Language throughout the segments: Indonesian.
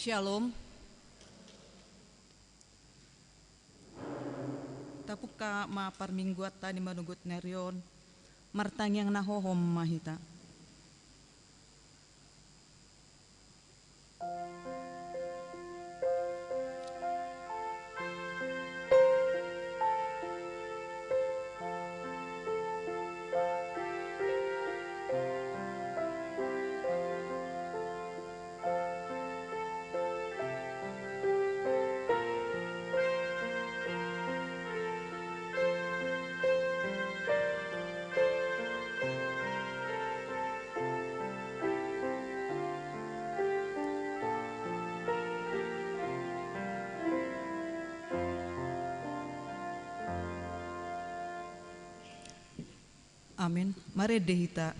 Shalom. Tapuka ma parmingguat tani manugut nerion martang yang nahohom mahita. Amin. Mari dehita.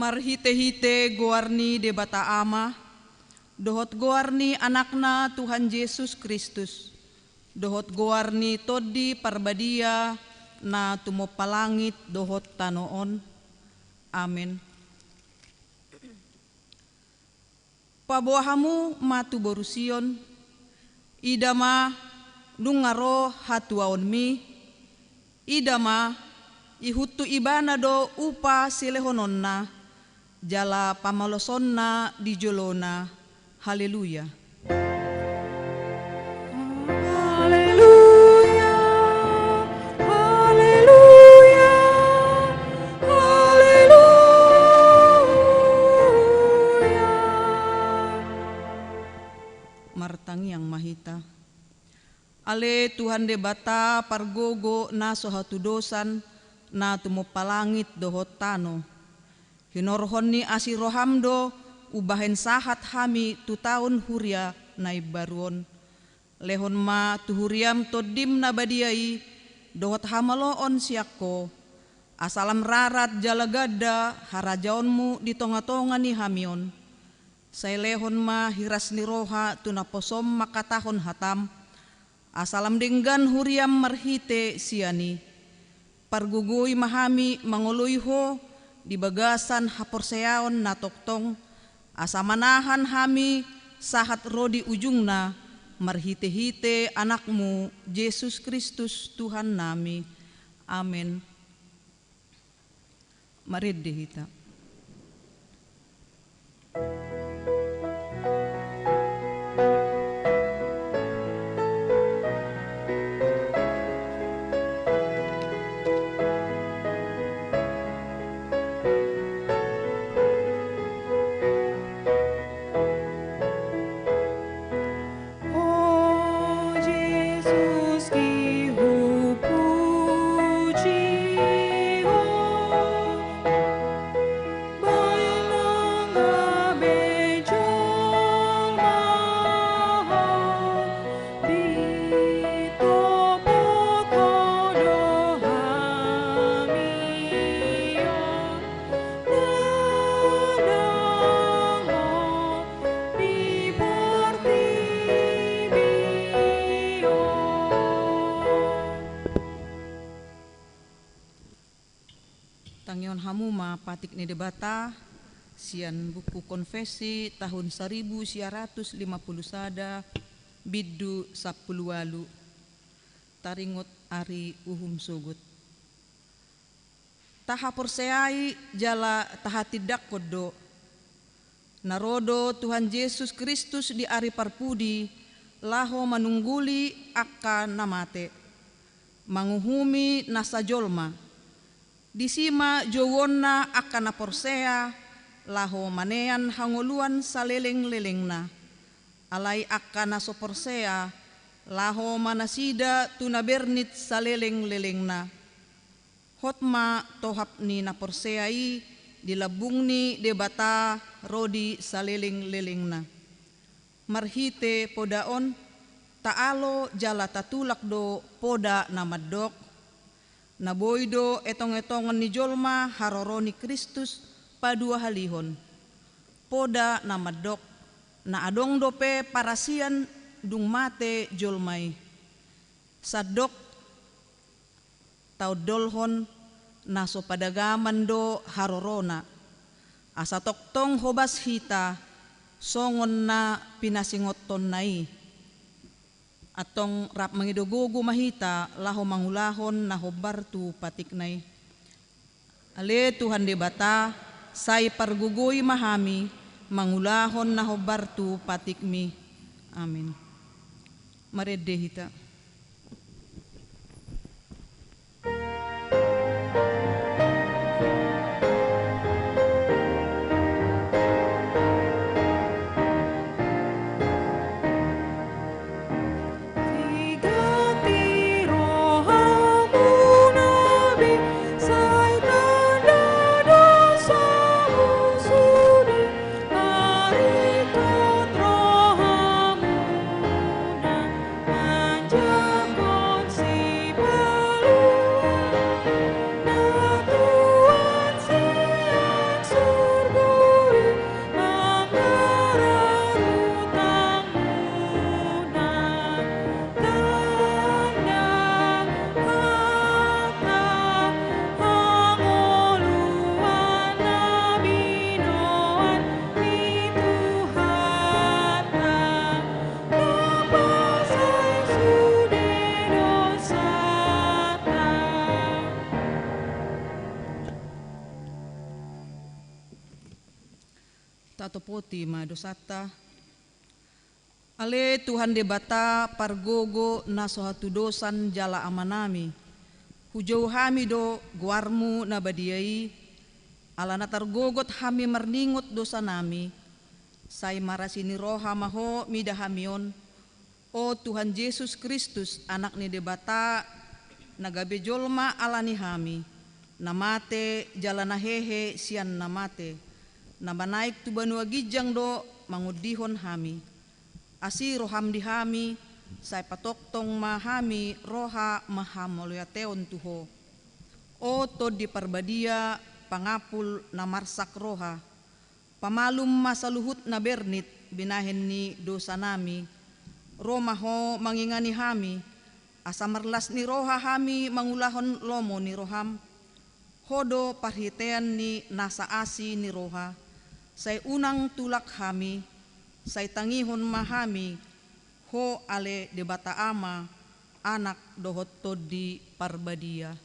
Marhite-hite goarni de bata ama, dohot goarni anakna Tuhan Yesus Kristus, dohot goarni todi parbadia na tumopalangit dohot tanoon. Amin. Pabuahamu matu borusion, idama dungaro hatuaon mi, idama ihutu ibana do upa silehononna, jala pamalosonna di jolona. Haleluya. Haleluya. Haleluya. Haleluya. Martang yang mahita. Ale Tuhan de bata pargogo na sohatu dosan na tumopalangit dohot tano. Hinorhon ni asirohamdo ubahen sahat hami tu tahun huria na ibaruon. Lehon ma tuhuriam todim na badiai dohot hamaloon siakko. Asalam rarat jalagada harajaonmu di tonga-tonga ni hamion. Say lehon ma hiras ni roha tunaposom makatahon hatam. Asalam denggan huriam marhite siani. Pargugui mahami manguluyho di bagasan haporseaon na toktong, asamanahan hami sahat rodi ujungna, marhite-hite anakmu Yesus Kristus Tuhan nami. Amin. Mari dehita. Oh Yesus ki hupuji, oh martangion hamuma patik ni debata sian buku konfesi tahun 1950 biddu 10 taringot ari uhum sugut. Taha porseai jala taha tidak kodo. Narodo Tuhan Yesus Kristus di ari parpudi laho manungguli akan namate. Manguhumi nasa jolma. Disima jowonna akan naporsea laho manean hangoluan saleleng-lelengna. Alai akan nasoporsea laho manasida tunabernit saleleng-lelengna. Hotma tohap ni naporseai dilabung ni debata rodi saleleng-lelengna. Marhite podaon taalo jala tatulak do poda namadok. Naboido etong-etongan ni jolma haroroni Kristus padua halihon. Poda namadok na adong dope parasian dung mate jolmai. Sadok tau dolhon naso padagaman do harorona. Asa toktong hobas hita songon na pinasingoton nai. Atong rap mangidogogo mahita laho mangulahon na hobartu patiknay. Ale Tuhan debata say pargugoy mahami mangulahon na hobartu patikmi. Amin. Marede hita. Tatopoti madosata. Ale Tuhan debata pargogo na sohatudosan jala amanami. Hujau hami do guarmu na badiai. Ala natargogot hami marningot dosa nami. Say marasini roha maho midahamion. O Tuhan Yesus Kristus anak ni debata nagabe jolma alani hami. Namate jala nahehe sian namate. Nabanaik tu banua gijang do mangudihon hami. Asi roham di hami, say patoktong mahami roha mahamolyateon tuho. O tod di parbadia pangapul na marsak roha. Pamalum masaluhut na bernit binahen ni dosa nami. Romaho mangingani hami, asa marlas ni roha hami mangulahon lomo ni roham. Hodo parhitean ni nasa asi ni roha. Say unang tulak hami, say tangihon mahami, ho ale debata ama, anak dohot tod di parbadia.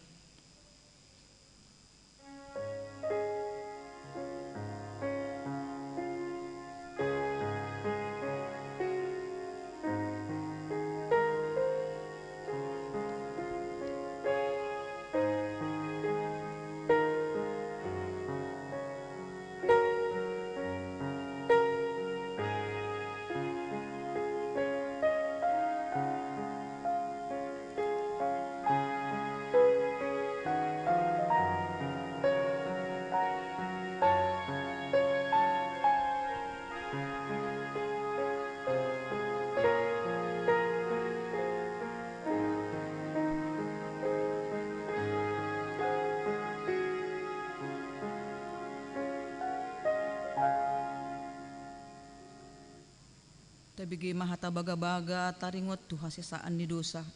Tabigi mahata baga-baga taringot tu hasisaan ni dosa.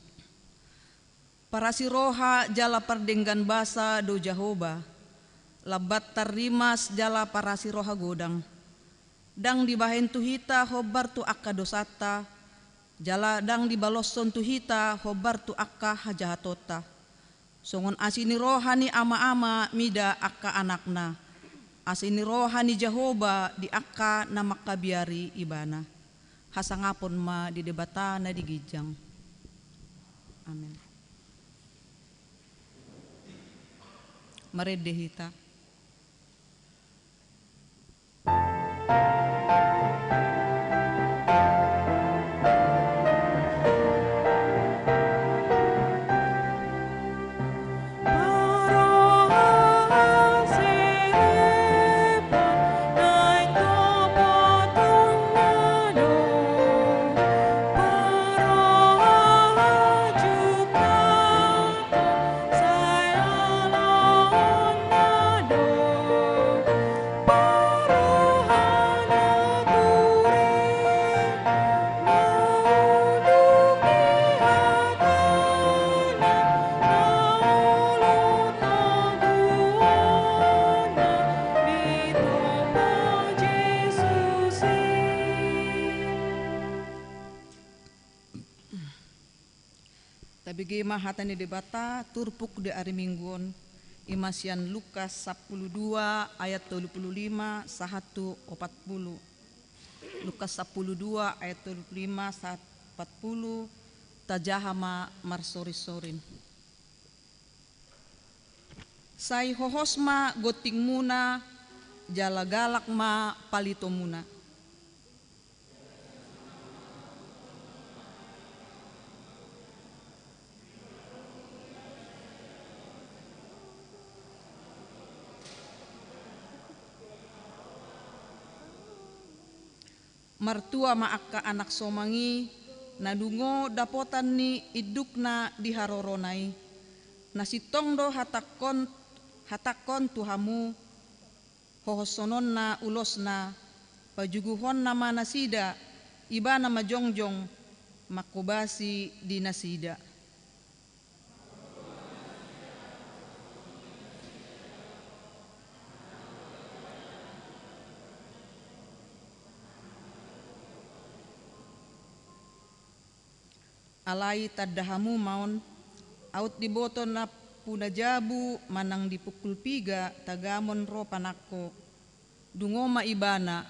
Para si roha jala pardenggan basa do Jahoba. labat tarimas jala parasi roha godang. Dang dibahen tuhita hobar tu akka dosata, jala dang dibalosson tuhita hobar tu akka hajahatota. Songon asini rohani ama-ama mida akka anakna. Asini rohani Jehoba di akka na makabiari ibana. Hasangapon ma di debata na digijang. Amin. Maredehita. Tabigi mahatan ni debata turpuk di hari mingguon imasian Lukas 12 ayat 25 sahatu 40. Lukas 12 ayat 25 sahat 40 tajahama marsori-sorin. Sai hohosma goting muna jala galak ma palito muna. Martua maaka anak somangi nadungo dapotan ni idukna diharoronai nasitong do hatakon tuhamu hohosonon na ulosna pajuguhon nama nasida iba nama jongjong makubasi di nasida. Alai tadahamu maun out diboto na punajabu manang dipukul piga tagamon ro panako dungo ma ibana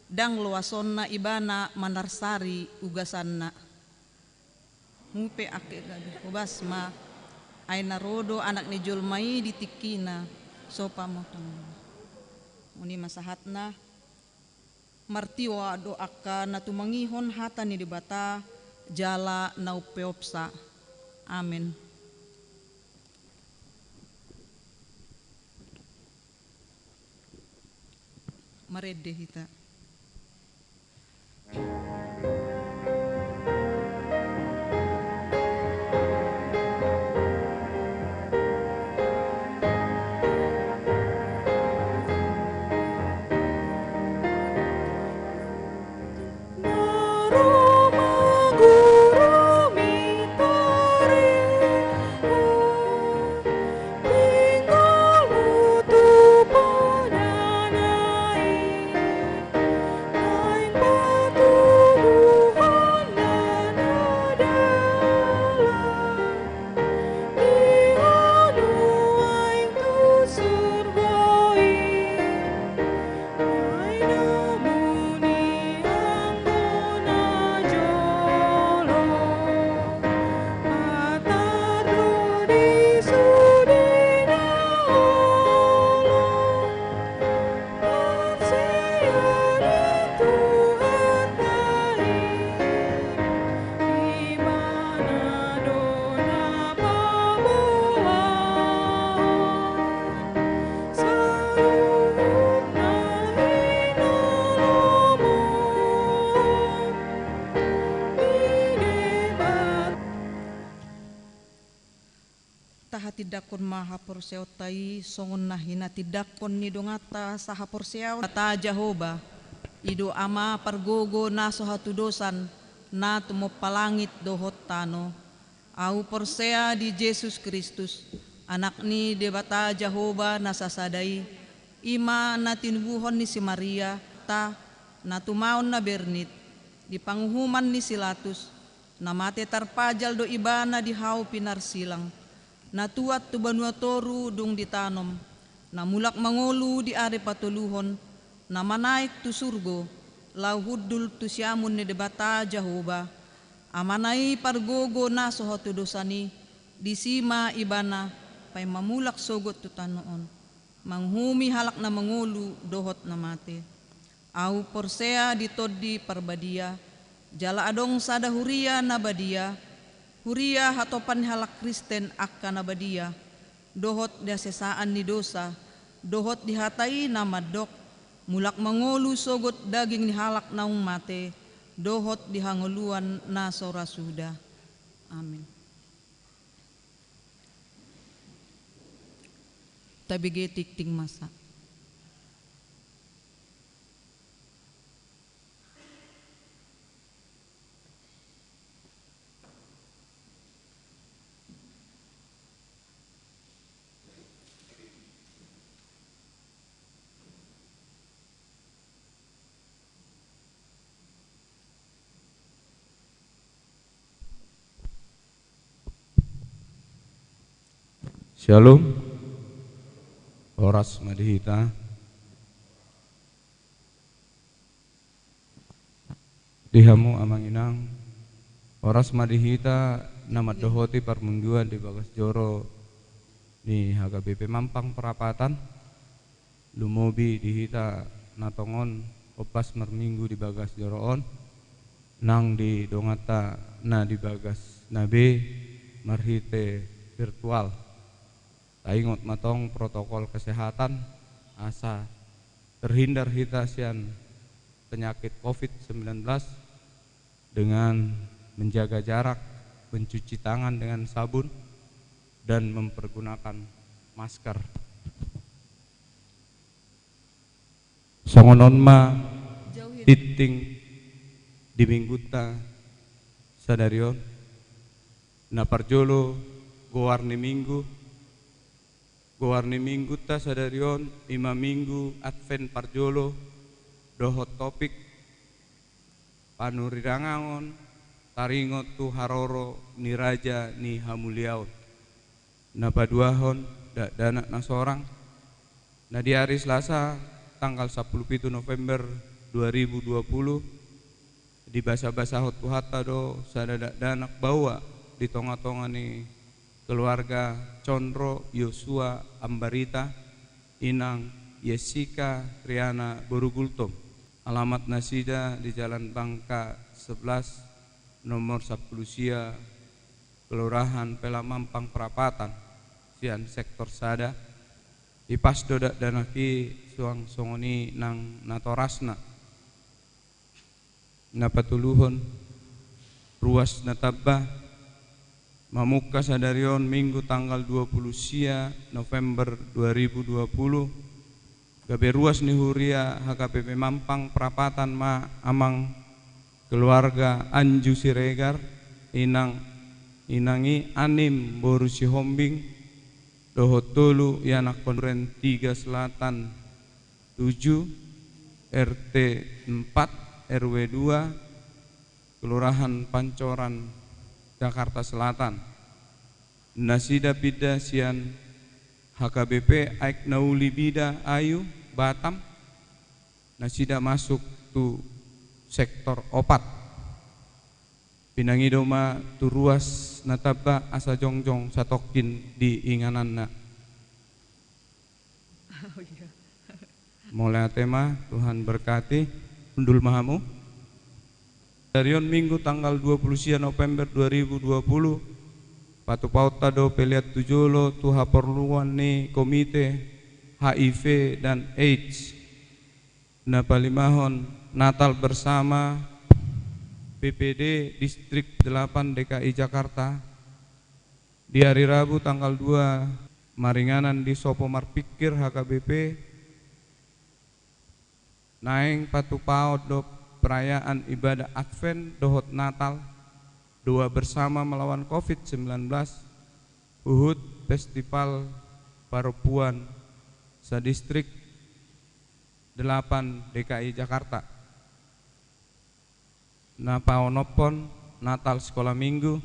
dang luason na ibana manarsari ugasanna mupe ake gabi ubas ma ay narodo anak ni Julmai ditikina sopa mo uni masahat na martiwa do akka na tumangihon hata ni dibata jala naupeopsa. Amin. Maredehita. Tidakon mahapor seotai songon nahina tidakon ni dongata sahapor seau kata Jehoba ido ama pargogo na sohatu dosan na tumopalangit dohot tano au porsea di Yesus Kristus anak ni debata Jehovah nasasadai, ima na tinubuhon ni si Maria, ta na tumaon na bernit, di panghuman ni Silatus, na mate tarpajal do iba na dihaw pinarsilang, na tuat tu banua toru dung ditanom, na mulak mangolu di are patuluhon, na manaik tu surgo, lau hudul tu siamun ni debata Jehovah, amanai pargogo na sohotu dosani, di sima ibana, pay mamulak sogot tu tanoon, manghumi halak na mangolu dohot na mate. Au porsea ditodi parbadia, jala adong sada huria na badia, huria hatopan halak Kristen akka na badia, dohot dia sesaan ni dosa, dohot dihatai na madok, mulak mangolu sogot daging ni halak naung mate, dohot dihangoluan na sorasuda. Amin. Tabige tikting masa. Shalom, Horas Madihita, dihamu amanginang, Horas Madihita nama dohoti parmungguan di Bagas Joro ni HKBP Mampang Perapatan, lumobi dihita natongon opas merminggu di Bagas Joroon, nang di dongata na di Bagas nabe marhite virtual. Taingot matong protokol kesehatan asa terhindar hita sian penyakit COVID-19 dengan menjaga jarak, mencuci tangan dengan sabun, dan mempergunakan masker. Songonon ma titing di mingguta sadarion na parjolo gowarni minggu ta sadarion 5 minggu Advent parjolo dohot topik panurirangaon taringot tu haroro ni raja ni hamuliaon na paduahon dana na sorang na di hari Selasa tanggal 17 November 2020 di basa-basa hot tuhata do sadada danak bawa di tonga-tonga ni keluarga Condro Yosua Ambarita Inang Yesika Triana Borugultom, alamat Nasida di Jalan Bangka 11 nomor 10 Sia, Kelurahan Pelamampang Perapatan sian sektor Sada di Pasdo danaki suang songoni nang natorasna napatuluhon ruas natabah mamuka sadarion minggu tanggal 20 Sia November 2020 gabe ruas ni huria HKBP Mampang Perapatan ma amang keluarga Anju Siregar inangi Anim Borusi Hombing dohot tolu yanak konren 3 Selatan 7 RT 4 RW 2 Kelurahan Pancoran Jakarta Selatan. Nasida Bida sian HKBP Aik Nauli Bida Ayu Batam. Nasida masuk tu sektor opat. Pinangidoma tu ruas nataba asa jongjong satokin di ingananna. Mulai tema Tuhan berkati undul mahamu. Darion minggu tanggal 20 Sia November 2020 patu pauta do peliat tujolo tuha perluan ni komite HIV dan AIDS na palimahon Natal bersama PPD Distrik 8 DKI Jakarta di hari Rabu tanggal 2 maringanan di Sopo Marpikir HKBP naeng patu paut do perayaan ibadah Advent dohot Natal doa bersama melawan COVID-19 Uhud Festival Perempuan Sadistrik 8 DKI Jakarta. Napaonopon Natal Sekolah Minggu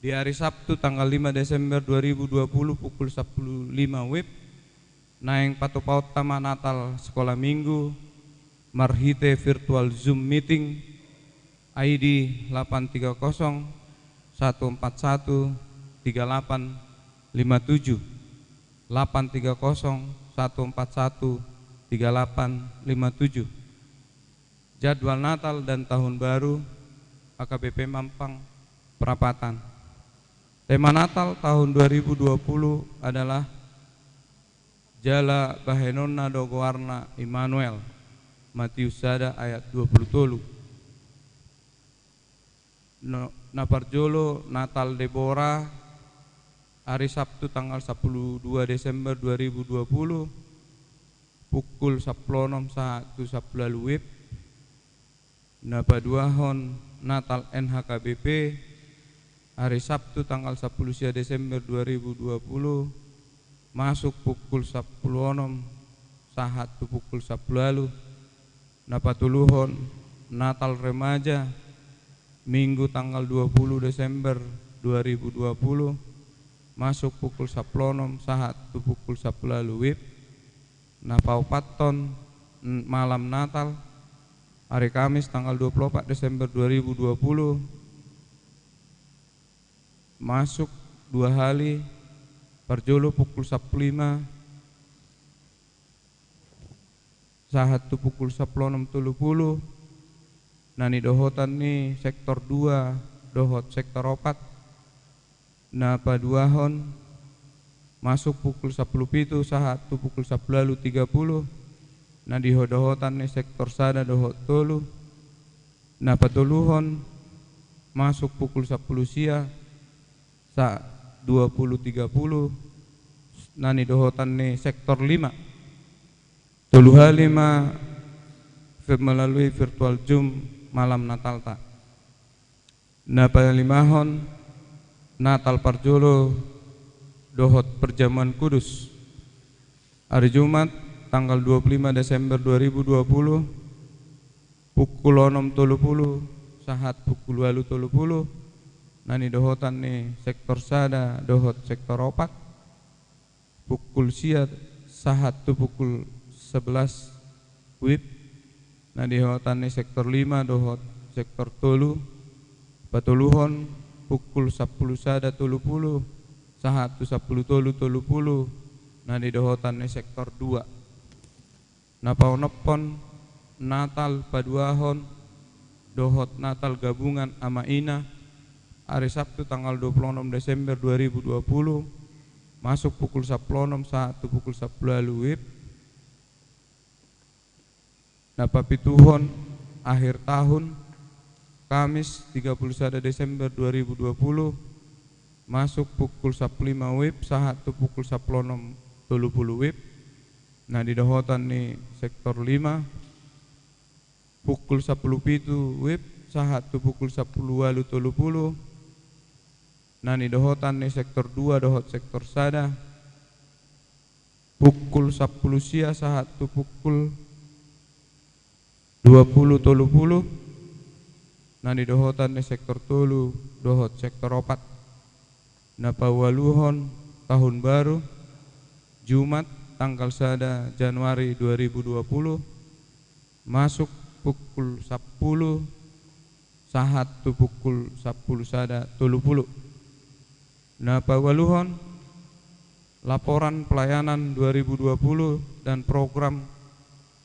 di hari Sabtu tanggal 5 Desember 2020 pukul 15 WIB. Naeng patupaut Tama Natal Sekolah Minggu Marhite Virtual Zoom Meeting ID 830 141 3857 830 141 3857. Jadwal Natal dan Tahun Baru AKBP Mampang Perapatan. Tema Natal tahun 2020 adalah Jala Bahenonna Dogoarna Immanuel, Matius Sada ayat 20. Naparjolo Natal Deborah hari Sabtu tanggal 12 Desember 2020 pukul 10.01 WIB. Napaduahon Natal NHKBP hari Sabtu tanggal 10 Desember 2020 masuk pukul 10.06 pukul 10. Napatuluhon Natal Remaja Minggu tanggal 20 Desember 2020 masuk pukul 10.06 pukul 10 WIB. Napaupaton Malam Natal hari Kamis tanggal 24 Desember 2020 masuk 2 hari Parjolo pukul 15 pukul 10.30. Nani dohotan ni sektor 2 dohot sektor 4. Napaduahon masuk pukul 10.07 pukul 10.30. Nadi dohotan ni sektor sada dohot tolu. Napatuluhon masuk pukul 10 sia 20.30. Nani dohotan ni sektor 5 tuluhalima melalui virtual Zoom malam Natal tak. Napalimahon Natal Parjolo dohot perjamuan kudus hari Jumat tanggal 25 Desember 2020 pukul 6.30 pukul 8.30. Nani dohotan ni sektor sada dohot sektor 4 pukul sia pukul 11 WIB. Nani dohotan ni sektor 5 dohot sektor tolu. Patuluhon pukul 10 sada 30 10 tolu. Nani dohotan ni sektor 2. Napaonopon Natal Paduahon dohot Natal gabungan Amaina hari Sabtu tanggal 26 Desember 2020 masuk pukul 10.06 pukul 10 WIB. Napapituhon akhir tahun Kamis 31 Desember 2020 masuk pukul 15 WIB pukul 10.30 WIB. Nah di dohotan ni sektor 5 pukul 10.07 WIB pukul 10.30. Nani dohotan ni sektor 2 dohot sektor sada pukul 10 sia pukul 20.30. Nani dohotan ni sektor tolu dohot sektor 4. Napawaluhon tahun baru Jumat tanggal sada Januari 2020 masuk pukul 10 pukul 10 sada 30. Napawaluhon laporan pelayanan 2020 dan program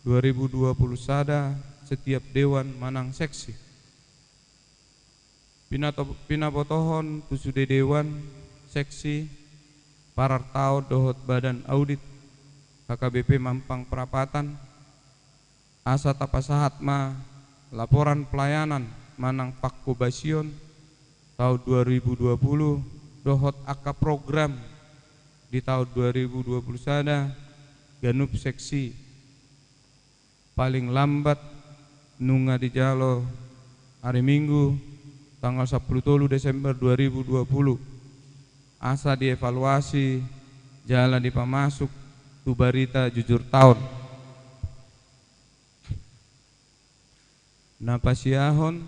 2020 sada setiap dewan manang seksi. Pinabotohon tusude dewan seksi parartao dohot badan audit HKBP Mampang Perapatan asa tapasahatma laporan pelayanan manang Pakkobasion tahun 2020 dohot aka program di tahun 2020 sada ganup seksi paling lambat nunga di jalo hari Minggu tanggal 10 Desember 2020 asa dievaluasi, jalan dipamasuk, tu barita jujur tahun. Napasiahon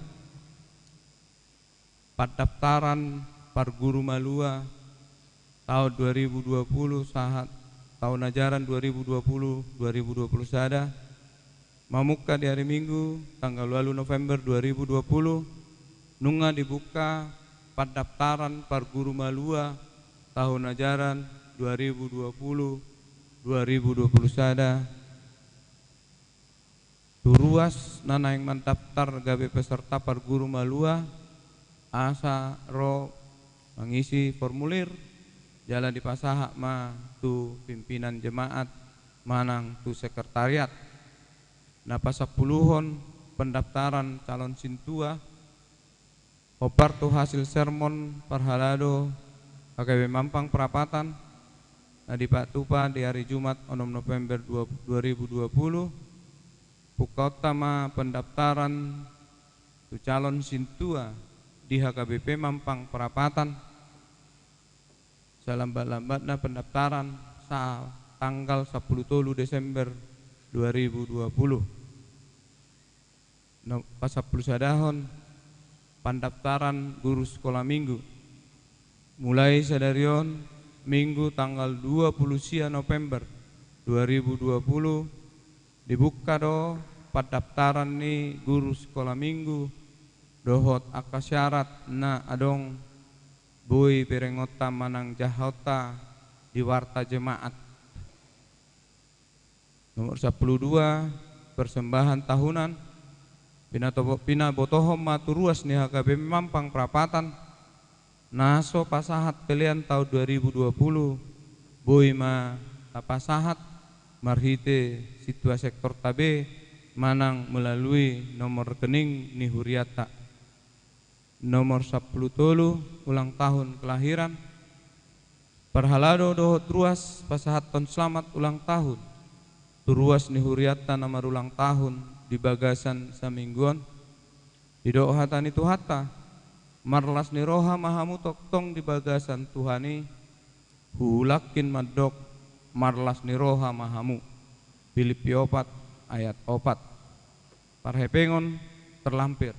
pendaftaran Parguru Malua tahun 2020 saat tahun ajaran 2020-2021 mamuka di hari Minggu tanggal 8 November 2020 nunga dibuka pendaftaran Parguru Malua tahun ajaran 2020-2021 turuas nana yang mendaftar gabe peserta Parguru Malua asa ro mengisi formulir jalan di pasahak ma tu pimpinan jemaat manang tu sekretariat napa 10-hon pendaftaran calon sintua opar tu hasil sermon parhalado KKB Mampang Perapatan di Pak Tupa di hari Jumat 6 November 2020 buka utama pendaftaran tu calon sintua di HKBP Mampang Perapatan selambat-lambatnya pendaftaran tanggal 10 Desember 2020 pas 10 sadahon pendaftaran guru sekolah minggu mulai sadarion minggu tanggal 20 November 2020 dibuka do pendaftaran nih guru sekolah minggu dohot akasyarat na adong bui perengota manang jahota di warta jemaat nomor 12 persembahan tahunan pina botohom maturuas nih HKB Mampang Perapatan naso pasahat pilihan tahun 2020 bui ma tapasahat marhite situa sektor tabe manang melalui nomor rekening ni Huriata nomor 10 ulang tahun kelahiran perhalado dohot ruas pasahat ton selamat ulang tahun turuas ni Huriata nomor ulang tahun di bagasan samingguan di dohatan itu hata marlas ni roha mahamu toktong di bagasan Tuhani hulakin madok marlas ni roha mahamu Filipi 4 ayat 4 parhepengon terlampir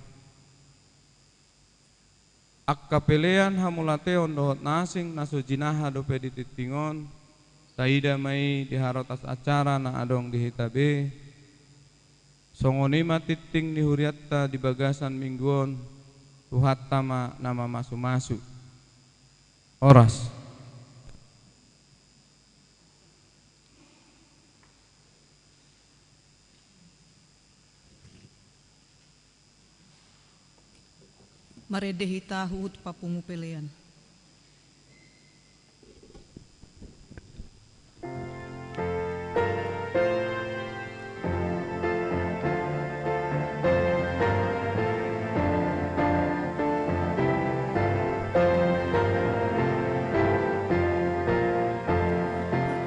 akka pelean hamulateon dohot nasing naso jinaha dope dititingon taida mai diharotas acara na adong dihitabe songonima titing di Huriatta di bagasan mingguon tuhattama nama masu-masu oras Maredehita huut papungu pelean.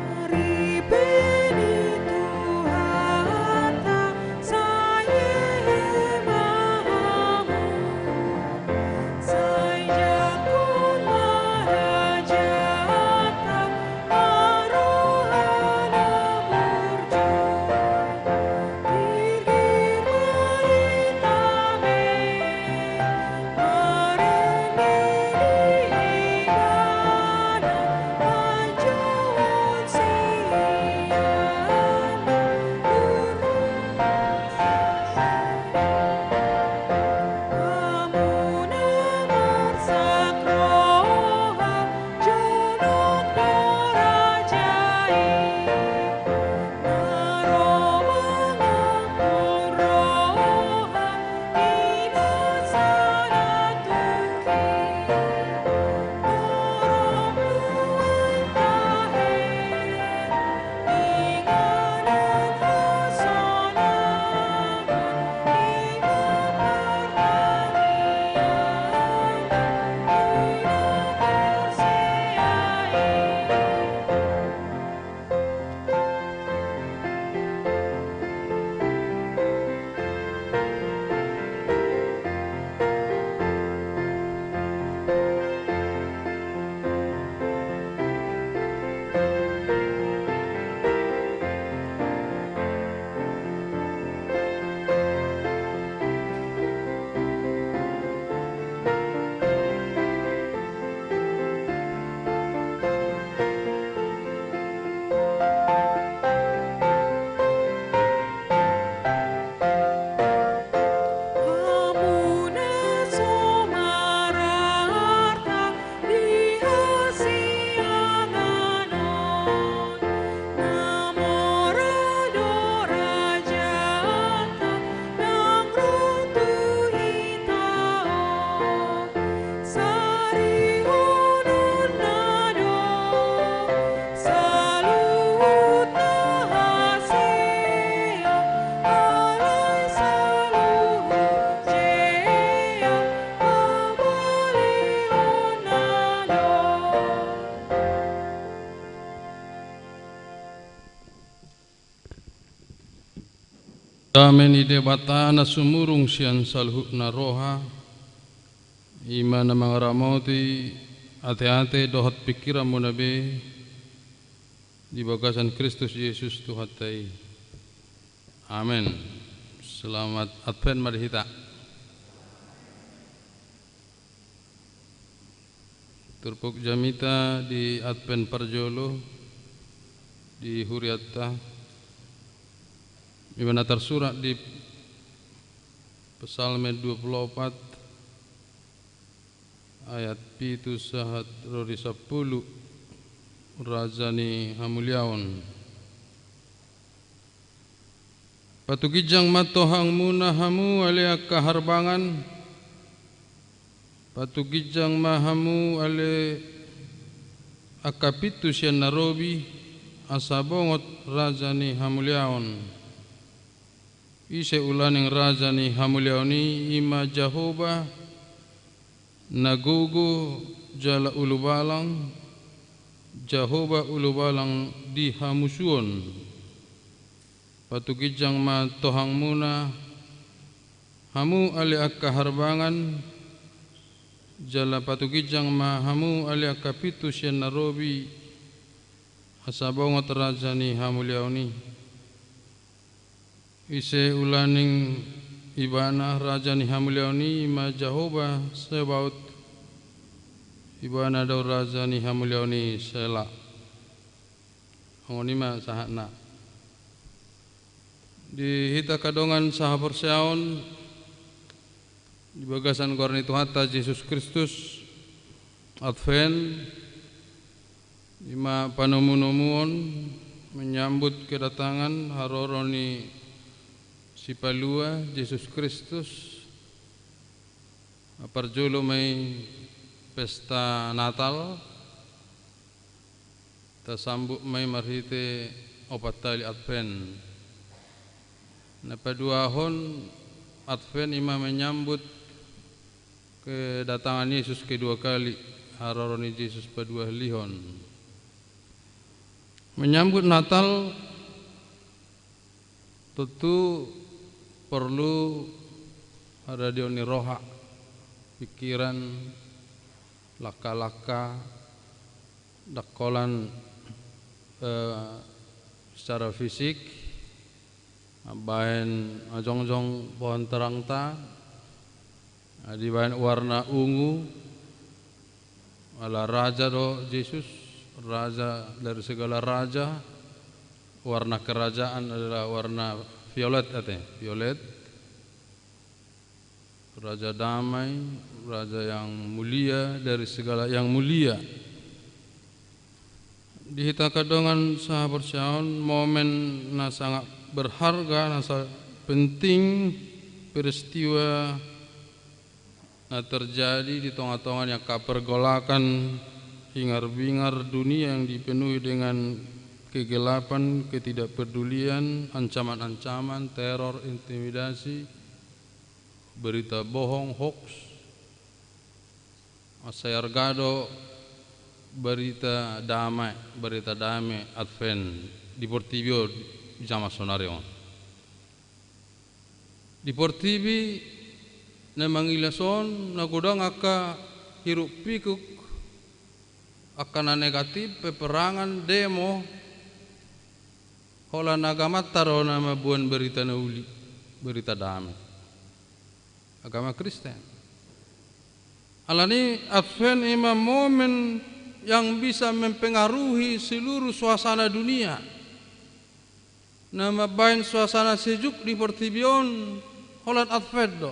Mari beni Tuhata saye mahamu Sajakun marajata arohana murju Dirgir maritame marenini ibana Panjawon Amuna marsakroha junuk dorajai Naromangapun roha inasana tuki Noromluan tahen inganan hasonaman Damen ide batana sumurung sian salhutna roha imana mangaramoti ate-ate dohot pikiran munabe di bagasan Kristus Yesus Tuhatai. Amin. Selamat Advent mari kita. Turpuk jamita di Advent Parjolo di Huriatta di mana tersurat di Psalm 24 ayat 7 sahat rori 10 rajani hamuliaon patugijang matohang muna hamu alea kaharbangan patugijang mahamu ale akapitu sian narobi asabongot rajani hamuliaon ise ulaning rajani hamuliaoni ima Jehovah nagugu jala ulubalang Jehovah ulubalang di hamusuon patugijang ma tohang muna hamu ali akaharbangan jala patugijang ma hamu ali akapitu sian narobi asabongot rajani hamuliaoni ise ulaning ibana rajani hamuliaoni ma Jehovah sebaut ibana daur rajani hamuliaoni sela honima sahana di hita kadongan sahabar seaon di bagasan gorni Tuhata Yesus Kristus Advent ima panomu-nomuon menyambut kedatangan haroroni si palua Yesus Kristus parjolo may pesta Natal tasambuk may marhite opat tali Advent napaduahon Advent ima menyambut kedatangan Yesus kedua kali haroroni Yesus padua lihon menyambut Natal tentu perlu ada dioni roha pikiran laka-laka dakolan secara fisik bahan ajong-jong pohon terang ta di bahan warna ungu ala raja do Yesus raja dari segala raja warna kerajaan adalah warna violet violet raja damai raja yang mulia dari segala yang mulia dihita kadongan sahabat syaon momen na sangat berharga na penting peristiwa na terjadi di tengah-tengah yang kapergolakan hingar-bingar dunia yang dipenuhi dengan kegelapan, ketidakpedulian, ancaman-ancaman, teror, intimidasi, berita bohong, hoax, asayargado, berita damai, Advent di Portibio di Jama Sonarion. Di Portibi na mangilason na gudang aka hiruk pikuk akan negatif peperangan demo hola nagamat taro nama buan berita nauli berita damai agama Kristen alani Advent ima momen yang bisa mempengaruhi seluruh suasana dunia nama bain suasana sejuk di Portibion holan Advent do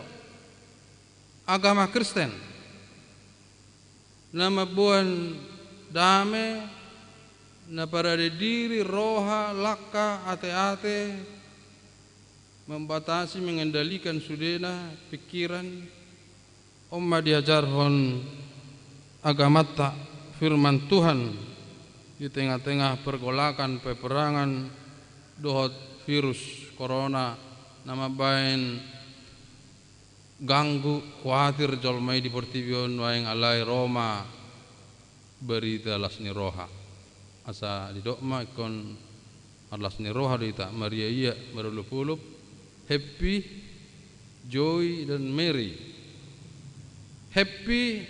agama Kristen nama buan damai na para diri roha laka ate-ate membatasi mengendalikan sudena pikiran umma diajarhon agamata firman Tuhan di tengah-tengah pergolakan peperangan dohot virus corona nama bain ganggu khawatir jolmai di Portibion waeng alai Roma berita lasni roha asa di dokma ikon alas ni roha di tak Maria iya berulup-ulup Happy, Joy, dan Mary. Happy,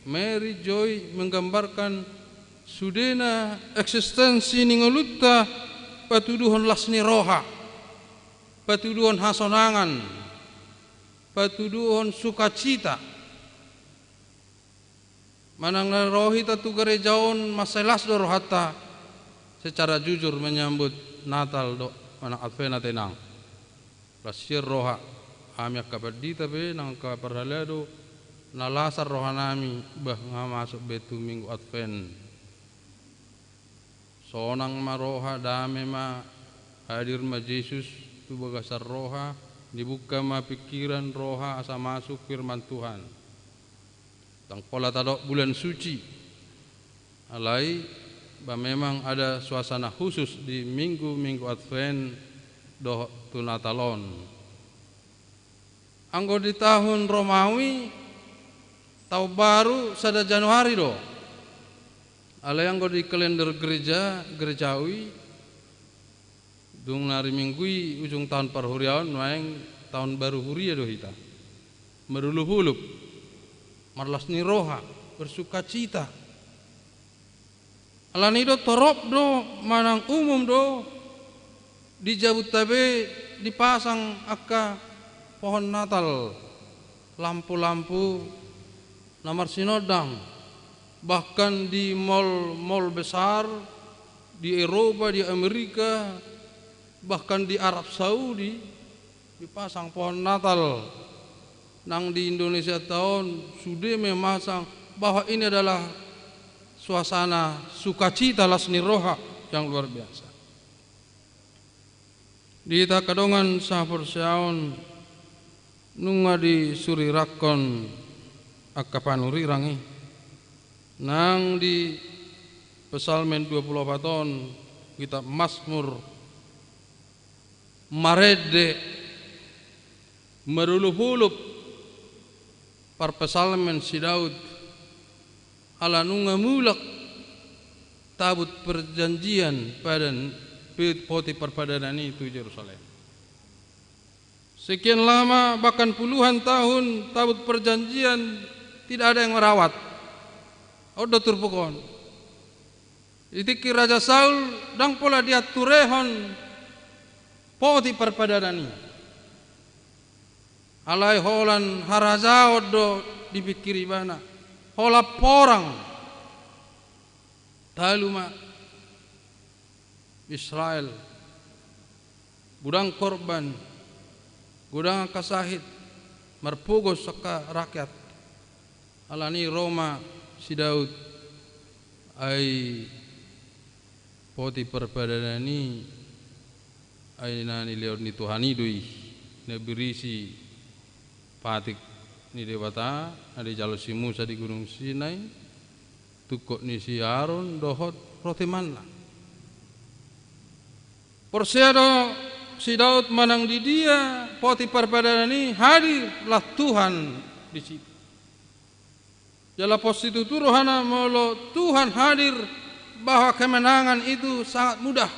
Mary, Joy menggambarkan sudena eksistensi ningolutta patuduhon lasni roha, patuduhon hasonangan, patuduhon sukacita. Manang rohita tu gerejaon masalah do rohata secara jujur menyambut Natal do manang Advena tenang. Lasir roha kami akabadi tapi nang kaparhalado nalasar rohanami bah masuk betu minggu Advent. Sonang maroha dame ma hadir ma Yesus tu bagasar roha dibuka ma pikiran roha asa masuk firman Tuhan. Tang pola tadok bulan suci alai bah memang ada suasana khusus di minggu-minggu Advent do tu Natalon. Anggo di tahun Romawi tahun baru sada Januari do. Alai anggo di kalender gerejawi dung nari minggui ujung tahun parhuriaon maeng tahun baru huria do hita. Merulup-ulup marlas ni roha bersukacita. Alani do torop do manang umum do di Jabodetabek dipasang akka pohon Natal, lampu-lampu nomor sinodang, bahkan di mall-mall besar di Eropa, di Amerika, bahkan di Arab Saudi dipasang pohon Natal. Nang di Indonesia tahun sudah memasang bahwa ini adalah suasana sukacita lasni roha yang luar biasa. Di takadongan sahur syaon nunga di suri rakon akapanuri rangi nang di Pesalmen 24 tahun kitab Mazmur marede merulup-ulup par Pesalmen si Daud ala nunga mulak tabut perjanjian pada poti perpadanan itu Yerusalem. Sekian lama bahkan puluhan tahun tabut perjanjian tidak ada yang merawat. Odo turpukon. Itiki Raja Saul dang pola dia turehon poti perpadanan ini. Alai holan haraja odo dipikiri bana. Hola porang. Taluma Israel budang korban budang kasahid marpugos saka rakyat alani Roma si Daud ai poti perpadanani ai nani leon ni Tuhani dui ne berisi patik ni dewata adi jalo si Musa di Gunung Sinai tukok ni si Aaron dohot roti manna. Porsiado si Daud manang di dia poti perpadanan ini hadirlah Tuhan di situ. Jala pos itu rohana molo Tuhan hadir bahwa kemenangan itu sangat mudah.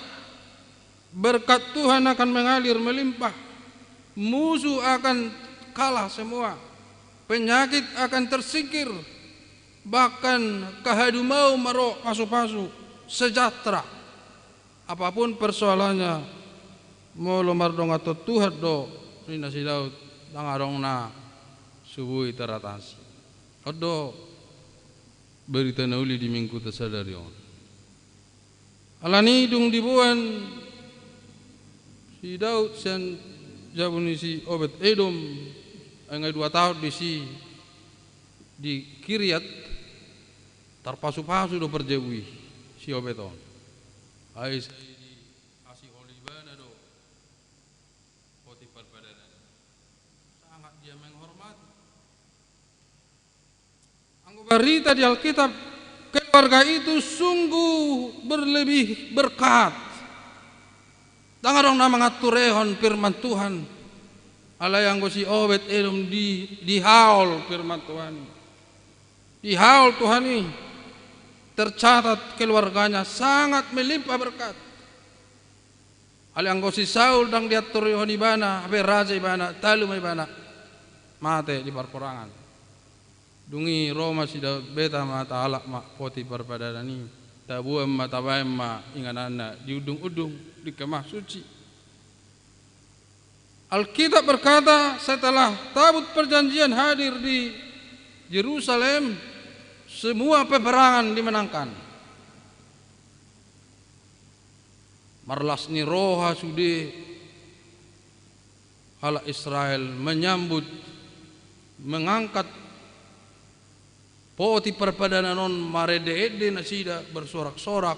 Berkat Tuhan akan mengalir melimpah. Musuh akan kalah semua. Penyakit akan tersingkir. Bahkan kahadu mau maro pasu-pasu sejahtera. Apapun persoalannya molo mardong atau Tuhan do rina si Daud dangarong na subui teratas odo berita nauli di minggu tersadarion alani dung dibuan si Daud sen jabuni si Obed Edom engai 2 tahun di Kiryat tarpasu-pasu do perjebui si Obedon ai kasih olibana do poti perpadanan sangat dia menghormati anggo berita di Alkitab keluarga itu sungguh berlebih berkat dangarong na mangaturehon firman Tuhan alai anggo si Obed Edom di haul firman Tuhan di haul Tuhan ini tercatat keluarganya sangat melimpah berkat. Alianggo si Saul dang diatur Yohani bana, habe raja ibana, talu ibana, mate di perperangan. Dungi Roma sida beta mata alak ma poti perpadanani, tabu mata baem ma inganana di udung-udung di kemah suci. Alkitab berkata setelah tabut perjanjian hadir di Yerusalem, semua peperangan dimenangkan. Marlasni roha sude ala Israel menyambut mengangkat poti perpadanan non marede-ede nasida bersorak-sorak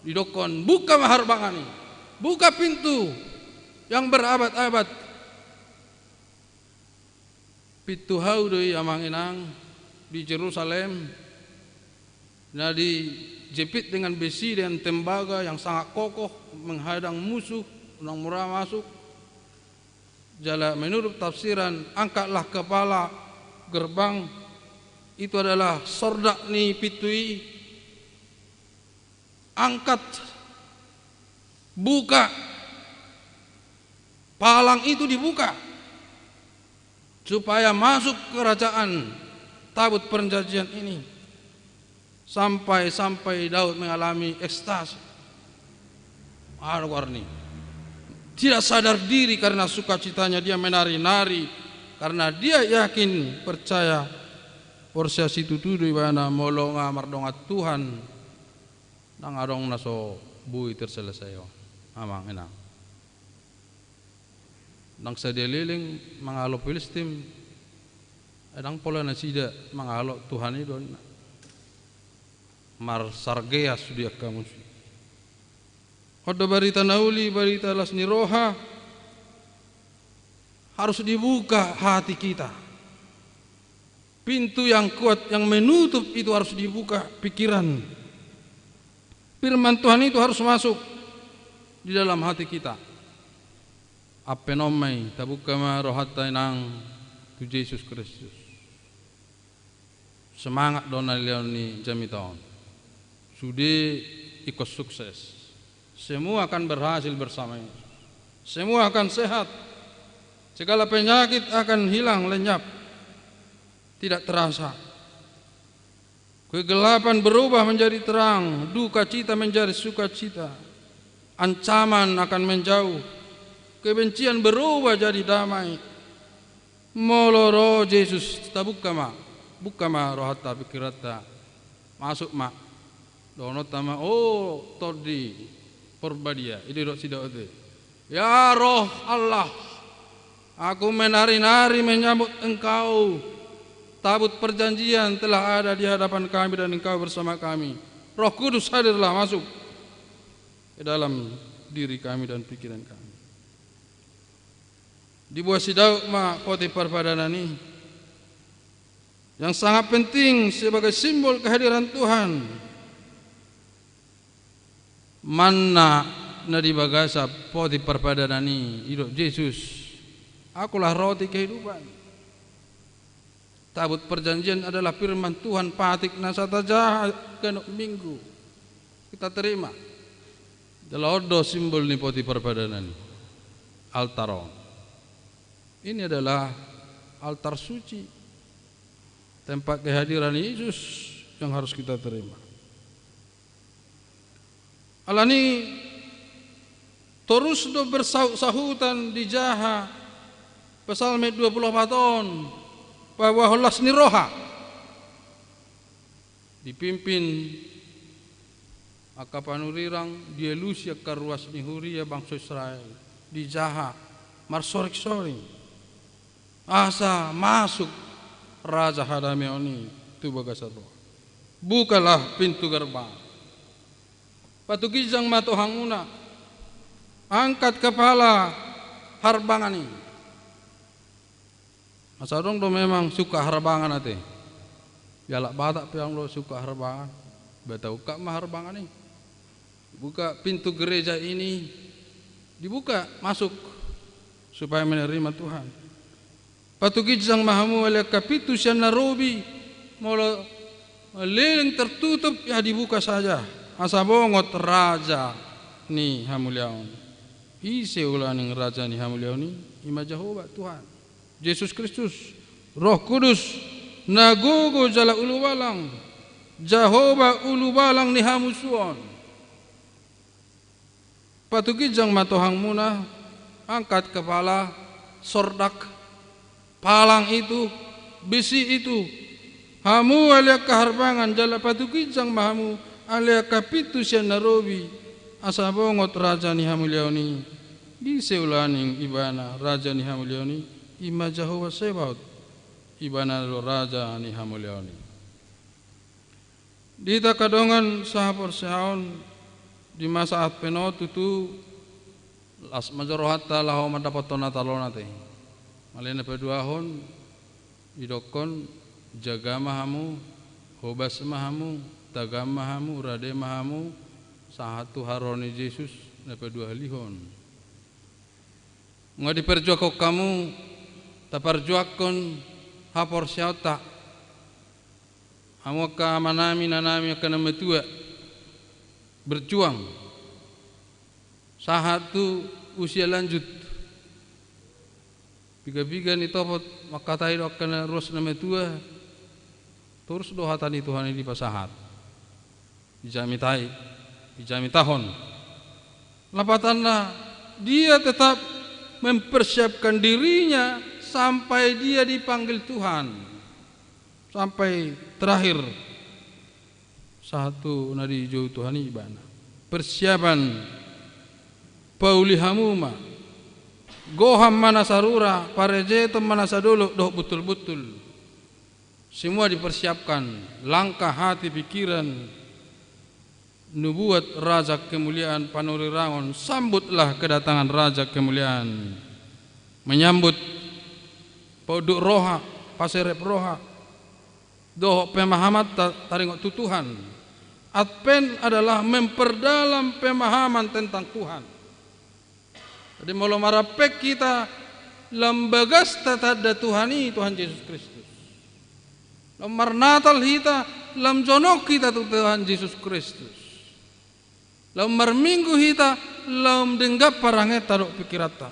didokon buka maharbangani, buka pintu yang berabad-abad. Pintu haudoi amang inang di Yerusalem nah dijepit dengan besi dan tembaga yang sangat kokoh menghadang musuh yang murah masuk. Jala menurut tafsiran angkatlah kepala gerbang itu adalah sordak ni pitui, angkat buka palang itu dibuka supaya masuk kerajaan tabut perjanjian ini. Sampai Daud mengalami ekstasi. Warni tidak sadar diri karena sukacitanya dia menari-nari karena dia yakin percaya porsiasi tutudu ibana molonga mardonga Tuhan nang adong naso bui terselesai amang enang nang sadeliling mangalo Filistin edang pola nasida mangalo Tuhan itu mar sargea sudia kamu. Ada berita nauli, berita lasni roha harus dibuka hati kita. Pintu yang kuat yang menutup itu harus dibuka pikiran. Firman Tuhan itu harus masuk di dalam hati kita. Apenomai tabuka ma rohata nang tu Yesus Kristus. Semangat dona leoni jamiton. Sudah ikut sukses. Semua akan berhasil bersama Yesus. Semua akan sehat. Segala penyakit akan hilang lenyap. Tidak terasa. Kegelapan berubah menjadi terang, duka cita menjadi sukacita. Ancaman akan menjauh. Kebencian berubah jadi damai. Moloro Yesus tabuka ma rohata pikirata. Masuk ma. Dono tama todi porbadia ini dok sidak itu. Ya roh Allah, aku menari-nari menyambut engkau. Tabut perjanjian telah ada di hadapan kami dan engkau bersama kami. Roh Kudus hadirlah masuk ke dalam diri kami dan pikiran kami. Di buah sidau ma poti perpadanan ini yang sangat penting sebagai simbol kehadiran Tuhan. Manna nadi bagasa poti perpadanani hidup Yesus. Akulah roti kehidupan. Tabut perjanjian adalah firman Tuhan patik nasata jahat kenok minggu. Kita terima. Delodo simbol ni poti perpadanani. Altaron. Ini adalah altar suci. Tempat kehadiran Yesus yang harus kita terima. Alani terus do bersahutan di jaha pasal 24 tahun bahwa holas ni roha dipimpin akapanurirang dia lusia karuas ni huria bangsa Israel di jaha marsorik-soring asa masuk raja hadameoni tu bagasa roh. Bukalah pintu gerbang. Patugijang matohanguna angkat kepala harbangani. Masadong do memang suka harbangan ate. Jalak batak piang lo suka harbangan. Batau kak mah harbangani. Buka pintu gereja ini dibuka masuk supaya menerima Tuhan. Patugijang mahamu oleh kapitu sian narobi molo leleng tertutup ya dibuka saja. Asa bongot raja ni hamuliaon. ise ulaning raja ni hamuliaoni ima Jehovah Tuhan Yesus Kristus Roh Kudus nagogo jala ulu balang Jehovah ulu balang ni hamusuon patugijang matohang muna angkat kepala sordak palang itu besi itu hamu alia kaharbangan jala patugijang mahamu alia kapitu siya narobi asabongot raja ni hamuliaoni di seulaning ibana raja ni hamuliaoni ima Jehovah Sebaot ibana lo raja ni hamuliaoni dita kadongan sahapor sehaon di masa penot itu las majorohata laho madapatona talona teh malena peduahon idokon jaga mahamu hobas mahamu tagam mahamu rade mahamu sahatu haroni Yesus napa dua lihon ngadi perjuako kamu taparjuakon hapor syauta hamuka manami nanami akan metua berjuang sahatu usia lanjut biga-biga ni topot maka tayo akan ros na metua terus dohatan Tuhan ini pasahat dijami tai dijami tahun lapatanlah dia tetap mempersiapkan dirinya sampai dia dipanggil Tuhan sampai terakhir satu nadi jauh Tuhan ibana persiapan pauli hamuma goham mana sarura parejeto mana sadolo doh betul-betul semua dipersiapkan langkah hati pikiran nubuat raja kemuliaan panuri rangon sambutlah kedatangan raja kemuliaan menyambut poduk roha paserep roha doh pemahaman taringot tutuhan Advent adalah memperdalam pemahaman tentang Tuhan. Jadi mula marapek kita lembagas tatadda Tuhani Tuhan Yesus Kristus. Lemar Natal kita lam jonok kita Tuhan Yesus Kristus. Lemar Minggu kita lam denggap paranget taruk pikirata.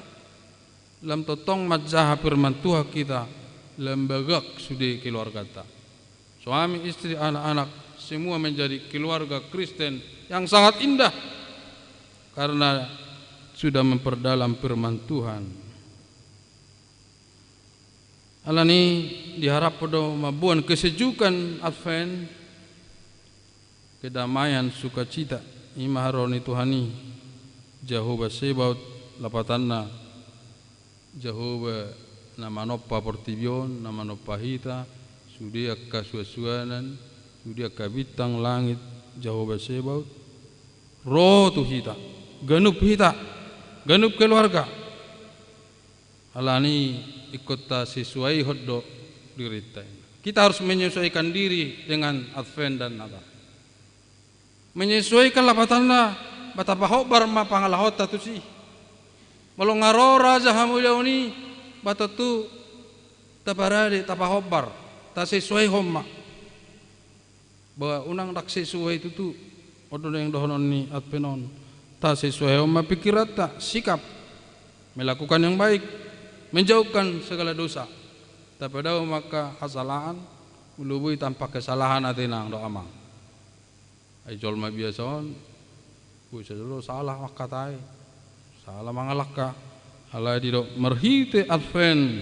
Lam totong majaha firman Tuhan kita lembagak sudi keluarga ta. Suami istri anak-anak semua menjadi keluarga Kristen yang sangat indah karena sudah memperdalam firman Tuhan. Alani diharap pada mabuan kesejukan Advent, kedamaian sukacita imaharoni Tuhani Jehovah Sebaot lapatanna Jehovah nama noppa portibion nama noppa hita sudia kasuasuanan sudia kabitang langit Jehovah Sebaot roh tu hita ganup keluarga alani ikut ta sesuai hoddo dirita kita harus menyesuaikan diri dengan Advent dan Natal menyesuaikan lapatanna batapa hobar ma pangalahota tu si malo ngaro raja hamuliaoni batatu taparade tapa hobar ta sesuai homma bahwa unang dak sesuai itu tu odon yang dohonon ni Advenon ta sesuai homma pikirat ta sikap melakukan yang baik menjauhkan segala dosa tapada maka kesalahan ulubui tanpa kesalahan atinang do amang ai jolma biasaon kuisa dulu salah makatai salah mangalaka ala di do merhite Advent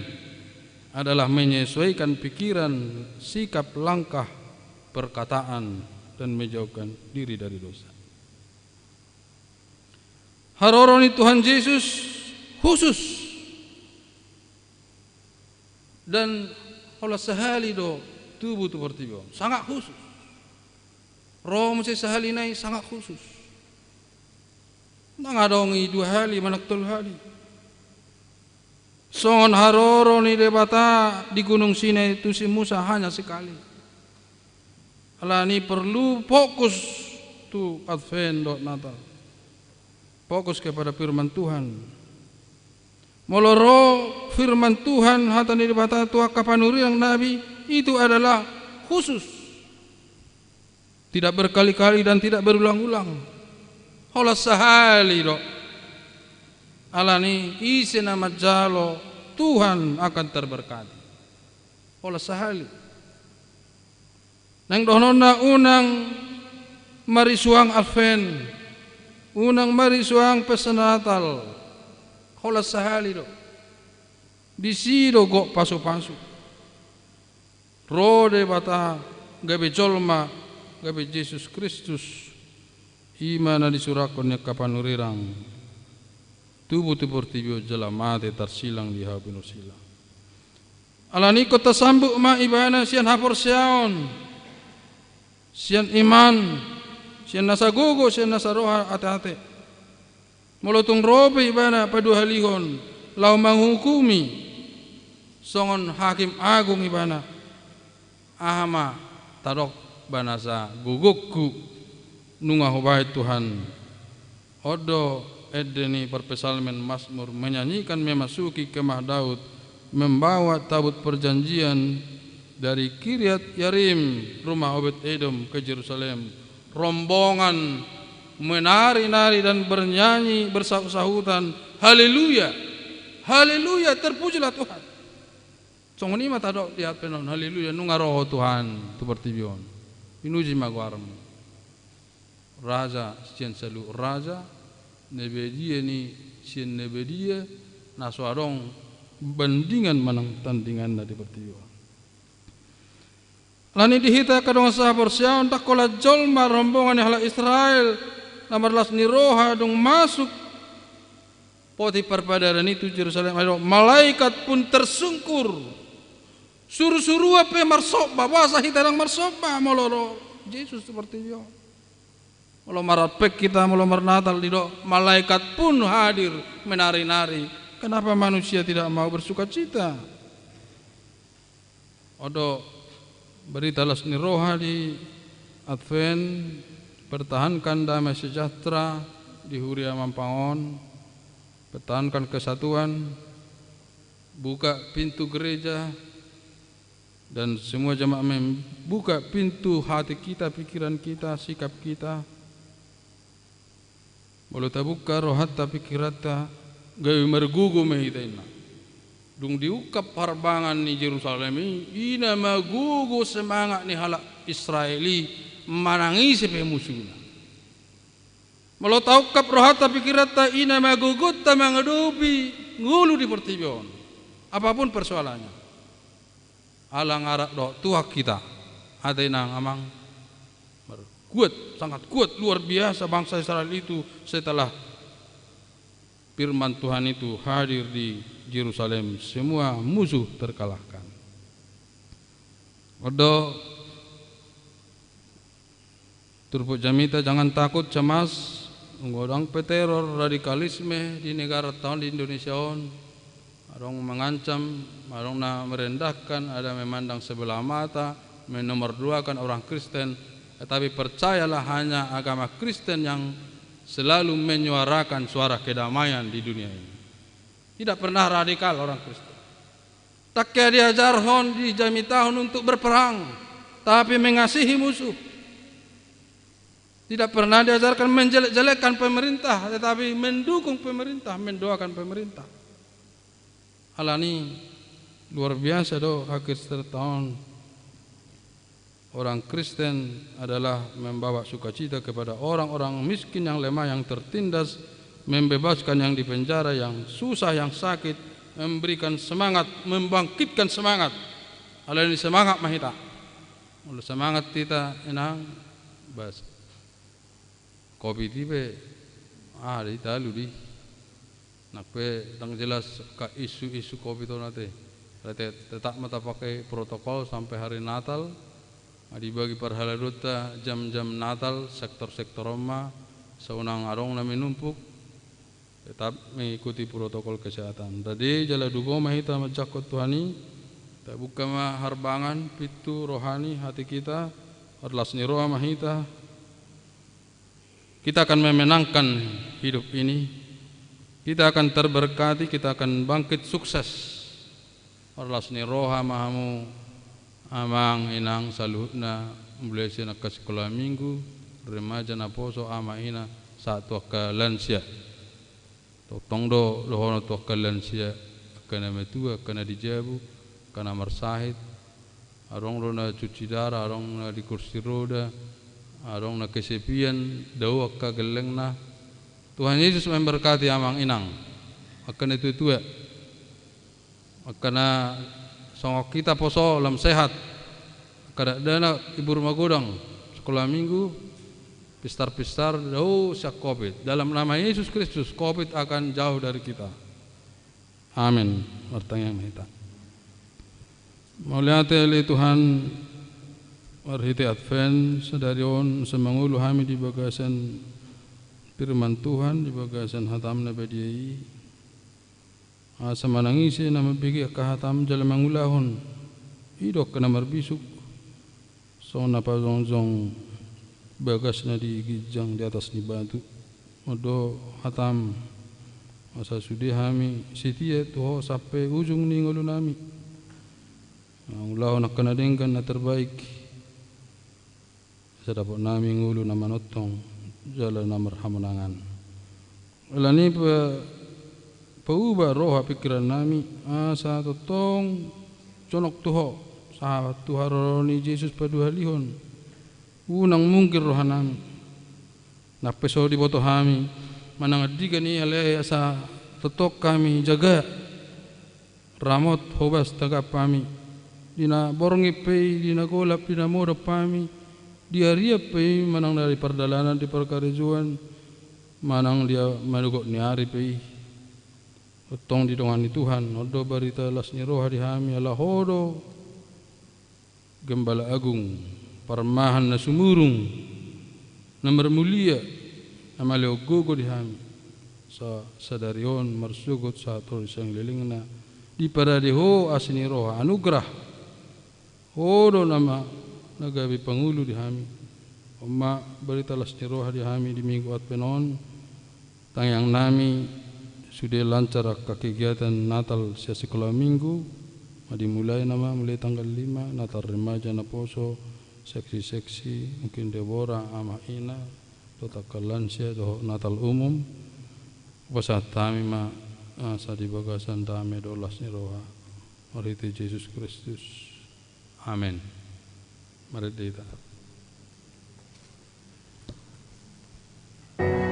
adalah menyesuaikan pikiran sikap langkah perkataan dan menjauhkan diri dari dosa. Haroroni Tuhan Yesus khusus dan olah sehali do tubuh tu pertibo sangat khusus. Roh mesti sehali nai sangat khusus. Nangadongi dua hali manaktul hali. Songon haroroni debata di Gunung Sinai itu si Musa hanya sekali. Alani perlu fokus tu Advent dot Natal. Fokus kepada firman Tuhan. Moloro firman Tuhan hatani debata tua kapanuri yang Nabi itu adalah khusus. Tidak berkali-kali dan tidak berulang-ulang. Olah sehali dok. alani isi nama jalo Tuhan akan terberkati. Olah sahali. Nang dohnona unang mari suang Advent, unang mari suang pesan Natal. Olah sahali do. Di sido go pasu-pasu. Rode bata gabe jolma gabe Yesus Kristus. Imana disurakonnya kapanurirang. Tubuh tibortibio jelamate tersilang di habinur silang. Alani kota sambuk ma ibana sian hapor siaon, sian iman, sian nasa gogo, sian nasa roha ate-ate. Molotung robe ibana padu halihon, lau menghukumi, songon hakim agung ibana. Ahama tarok banasa gugukku nungah hubai Tuhan. Odo edeni perpesalmen Mazmur menyanyikan memasuki kemah Daud, membawa tabut perjanjian dari Kiryat Yarim rumah Obed Edom ke Yerusalem. Rombongan menari-nari dan bernyanyi bersahut-sahutan, haleluya, haleluya, terpujilah Tuhan. Song ni mata dok lihat penon haleluya nunga roho Tuhan tu bertibion. Inuji magwarm. Raja sian selu raja nebedia ni sian nebedia naswarong bandingan manang tandingan na di bertibion. Lani dihita kadong sahabat siaon tak kola jolma rombongan hala Israel nomor las ni roha dong masuk poti perpadaran itu Yerusalem. Malaikat pun tersungkur. Suruh-suruh apa marsoba bahasa hitarang marsoba moloro Yesus seperti itu. Kalau marapek kita mau Natal dido malaikat pun hadir menari-nari. Kenapa manusia tidak mau bersukacita? Odo berita lasni roha di Advent, pertahankan damai sejahtera di Huria Mampangon, pertahankan kesatuan, buka pintu gereja dan semua jemaah membuka pintu hati kita, pikiran kita, sikap kita. Walau tabuka rohatta pikirata gawe mergugu mehitaina. Dung diukap harbangan ni Yerusalem ini ina magugu semangat ni halak Israeli menangisi pemusuhna. Walau taukap rohatta pikirata ina magugut ta mangadobi ngulu di pertibion. Apapun persoalannya. Alang arak do tuak kita ada nang amang kuat, sangat kuat, luar biasa bangsa Israel itu setelah firman Tuhan itu hadir di Yerusalem, semua musuh terkalahkan. Odo turpuk jamita jangan takut cemas nggodang peteror radikalisme di negara tahun di Indonesia on. Arong mengancam, arong na merendahkan, ada memandang sebelah mata, menomorduakan orang Kristen. Tetapi percayalah hanya agama Kristen yang selalu menyuarakan suara kedamaian di dunia ini. Tidak pernah radikal orang Kristen. Tak kaya diajar hon di jami tahun untuk berperang, tapi mengasihi musuh. Tidak pernah diajarkan menjelek-jelekkan pemerintah, tetapi mendukung pemerintah, mendoakan pemerintah. Alani luar biasa do akhir tahun. Orang Kristen adalah membawa sukacita kepada orang-orang miskin yang lemah, yang tertindas, membebaskan yang di penjara, yang susah, yang sakit, memberikan semangat, membangkitkan semangat. Alani semangat mahita. Oleh semangat kita enang bas. Kopi tipe di talu di. Nakpe tang jelas ka isu-isu Covid itu nanti. Tetap mata pakai protokol sampai hari Natal. Dibagi perhala duta jam-jam Natal sektor-sektor Roma seunang arong nami numpuk. Tetap mengikuti protokol kesehatan. Tadi jala dugo mahita majakot Tuhani. Tak buka mah harbangan pitu rohani hati kita. Arlas ni roha mahita. Kita akan memenangkan hidup ini. Kita akan terberkati, kita akan bangkit sukses. Arlas ni roha mahamu amang inang saluhna mulai nak ke sekolah minggu, remaja na poso ama ina satu ke lansia. tong do hono to kalian sia kana metua kana dijabu kana marsahid arong lo na cuci darah arong na di kursi roda arong na kesepian dau akka geleng na Tuhan Yesus memberkati amang inang akan itu akana songok kita poso lam sehat kada dana ibu rumah godang sekolah minggu pistar-pistar dau syak covid dalam nama Yesus Kristus covid akan jauh dari kita amin bertanya kita mauliate li Tuhan warhiti advent sedarion semangulu hami di bagasan firman Tuhan di bagasan hatam nabadiai asa manangisi nama bigi kahatam jalan mangulahon idok kena marbisuk so napa zonzong bagasnya di gijang di atas ni batu odo hatam asa sudi hami sitia tuho sampai ujung ni ngulu nami ulahon akan adengkan na terbaik sa dapat nami ngulu na manotong jalan namar hamunangan ulani paubah roh pikiran nami asa totong conok tuho sahabat tuharoni Yesus padu halihon unang mungkir roh nami napeso di boto hami manangadikan ni alai asa totok kami jaga ramot hobas tagap kami dina borongi pei dina golap dina moda pami dia riap pei manang dari perdalanan di perkarijuan manang dia manugok niari pei tong di dongani Tuhan odo barita lasnya roh di hami ala hodo gembala agung parmahan na sumurung namar mulia amaleo gogo di hami sa sadarion marsugot sa tor sang lelingna di paradeho asini roh anugerah hodo nama nagabi pangulu di hami Oma berita lasni roh di hami di minggu Advent tangyang nami sudah lancar kegiatan Natal sia sekolah minggu dimulai nama mulai tanggal 5 Natal remaja na poso seksi-seksi mungkin Deborah ama ina total lansia do Natal umum pasat tami ma sa di bagasan tami do lasni roh mariti Yesus Kristus amin. Mari kita Mama,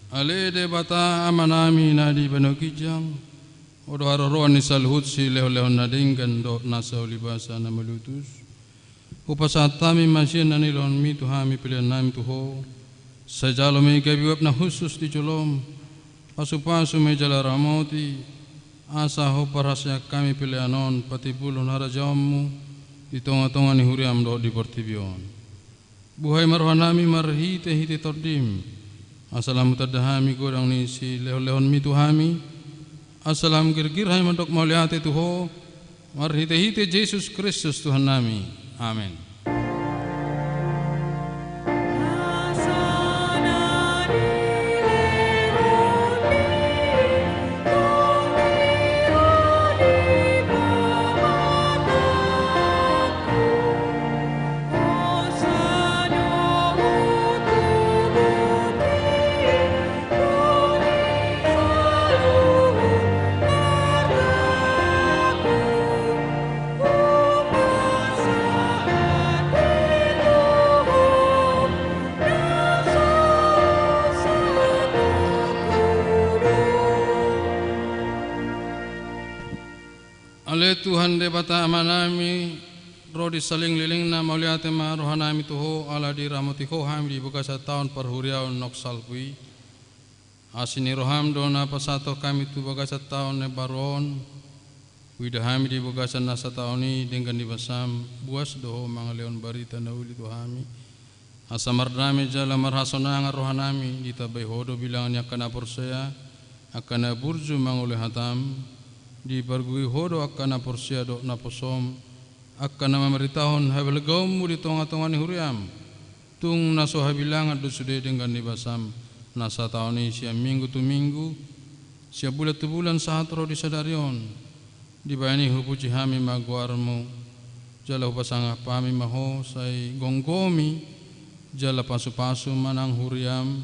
Ale de bata amanami na di banokijang odo aroro ni salhut si leho-leho na dinggan do nasa ulibasa na malutus upasatami masih na nilon mi tuhami pilihan nami tuho sa jalo may kabiwap na husus di culom pasu-pasu may jala ramoti asa ho parasya kami pilihanon pati bulon harajamu di tonga-tonga ni huriam do di portibion buhay marwanami marhite-hite tordim Assalam tadahami kurang ni si leho-lehon mi tuhami Assalam girgir hai mandok mauliate tuho marhite-hite Yesus Kristus Tuhan nami amin. Ale Tuhan de bata amanami rodi saling liling na mauliate ma rohanami tuho ala di ramoti koham di buka sa tahun perhuriaun noksalpui asini roham dona pasato kami tu buka sa tahun ne baron widahami di buka sa nasa tahuni dengan di basam buas doho mangaleon barita na uli tuhami asamardami jala marhasonanga rohanami di tabai hodo bilangnya kana porsea akana burju mangule hatam di bargui hodo akana porsia do na posom akana mameritahon habalgom di tonga-tonga ni huriam tung naso habilangan do sude dengan ni basam nasa tahun sia minggu tu minggu sia bulan tu bulan sahatro di sadarion di bayani hupuci hami maguarmu jala hupasanga pami maho sai gonggomi jala pasu-pasu manang huriam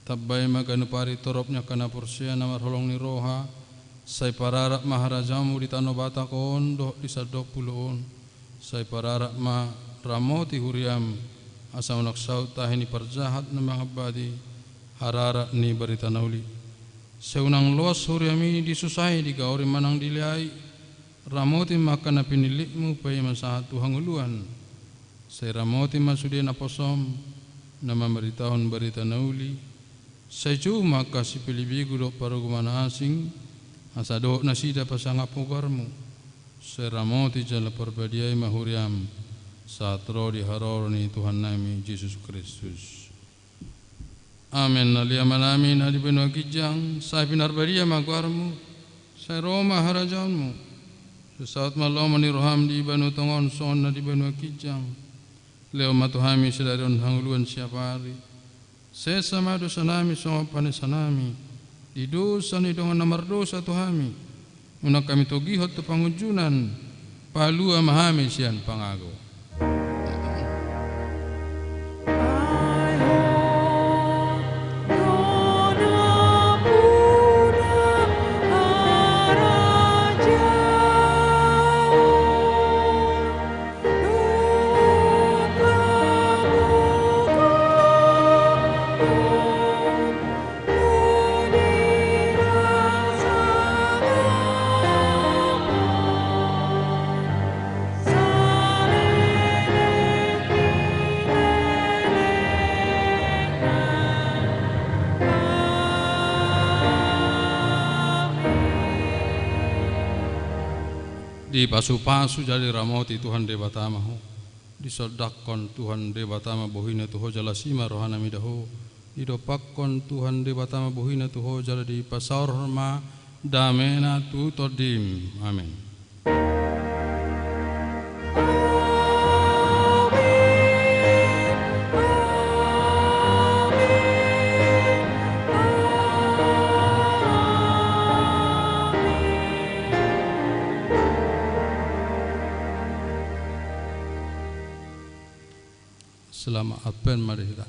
tabai maganupari toropnya kana porsia namar holong ni roha sai pararak maharajamu di tanah bata kondo di sadok puluon sai pararak ma ramoti huriam asa unak saut tahini perjahat na mga badi harara ni barita nauli seunang luas huriami disusai di gauri manang diliai ramoti makan na pinilikmu pay masahat tuhang uluan sai ramoti masudi na posom na mameritahon barita nauli sai cuma kasih pilibigu do parugumana asing asa do nasida pasangap mugarmu seramoti jala perbadiai mahuriam satro di harorni Tuhan nami Yesus Kristus amin naliaman amin adi benua kijang sai pinar badia maguarmu sai Roma harajanmu sesaat malam ni roham di banu tongon son di benua kijang leo matuhami sedarion hanguluan siapa hari sesama dosa nami sama panesanami di dosa ni dengan nomor dosa tuhami unak kami togihot tu pangujunan palua mahami sian pangago di pasu-pasu jadi ramoti Tuhan debatama ho disodakon Tuhan debatama bohina tuho jala sima rohana midaho didopakon Tuhan debatama bohina tuho jala di pasar ma damena tu todim amin. Selama Advent mari kita